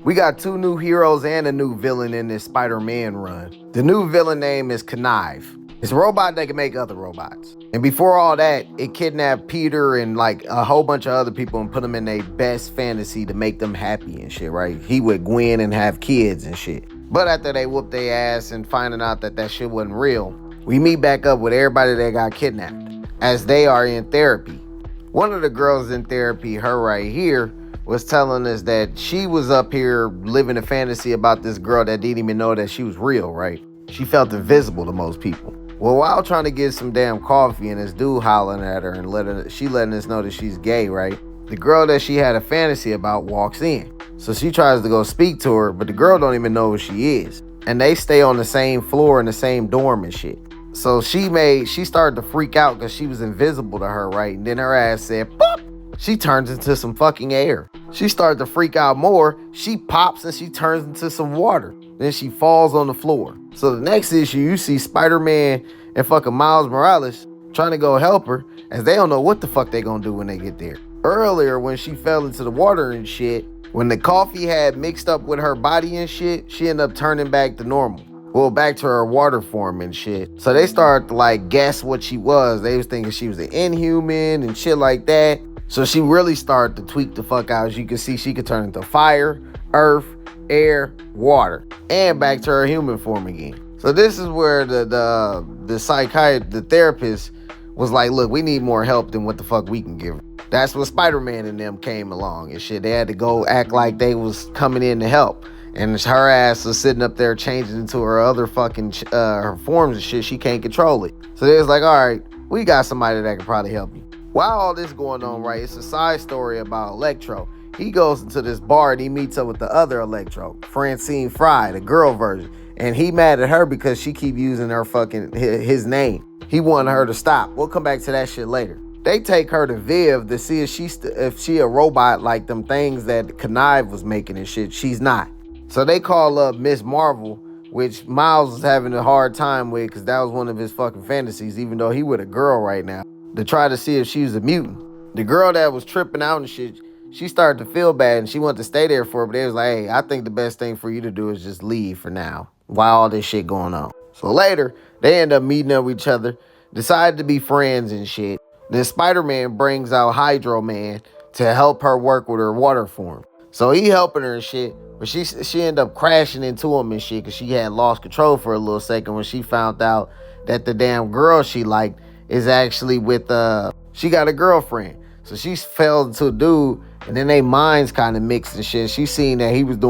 We got two new heroes and a new villain in this Spider-Man run. The new villain name is Connive. It's a robot that can make other robots. And before all that, it kidnapped Peter and like a whole bunch of other people and put them in their best fantasy to make them happy and shit, right? He with Gwen and have kids and shit. But after they whooped their ass and finding out that that shit wasn't real, we meet back up with everybody that got kidnapped as they are in therapy. One of the girls in therapy, her right here, was telling us that she was up here living a fantasy about this girl that didn't even know that she was real, right? She felt invisible to most people. Well, while trying to get some damn coffee and this dude hollering at her and letting us know that she's gay, right? The girl that she had a fantasy about walks in. So she tries to go speak to her, but the girl don't even know who she is. And they stay on the same floor in the same dorm and shit. So she started to freak out because she was invisible to her, right? And then her ass said, "Pop!" She turns into some fucking air. She started to freak out more. She pops and she turns into some water. Then she falls on the floor. So the next issue, you see Spider-Man and fucking Miles Morales trying to go help her as they don't know what the fuck they gonna do when they get there. Earlier, when she fell into the water and shit, when the coffee had mixed up with her body and shit, she ended up turning back to normal. Well, back to her water form and shit. So they started to like guess what she was. They was thinking she was an Inhuman and shit like that. So she really started to tweak the fuck out. As you can see, she could turn into fire, earth, air, water, and back to her human form again. So this is where the therapist was like, look, we need more help than what the fuck we can give her. That's when Spider-Man and them came along and shit. They had to go act like they was coming in to help. And her ass was sitting up there changing into her other fucking her forms and shit. She can't control it. So they was like, all right, we got somebody that can probably help you. While all this going on, right, it's a side story about Electro. He goes into this bar and he meets up with the other Electro, Francine Fry, the girl version. And he mad at her because she keep using her fucking his name. He wanted her to stop. We'll come back to that shit later. They take her to Viv to see if she a robot like them things that Connive was making and shit. She's not. So they call up Miss Marvel, which Miles was having a hard time with because that was one of his fucking fantasies, even though he with a girl right now, to try to see if she was a mutant. The girl that was tripping out and shit, she started to feel bad and she wanted to stay there for her, but they was like, hey, I think the best thing for you to do is just leave for now while all this shit going on. So later, they end up meeting up with each other, decided to be friends and shit. Then Spider-Man brings out Hydro Man to help her work with her water form. So he helping her and shit, but she ended up crashing into him and shit because she had lost control for a little second when she found out that the damn girl she liked is actually with, she got a girlfriend. So she fell into a dude and then they minds kind of mixed and shit. She seen that he was doing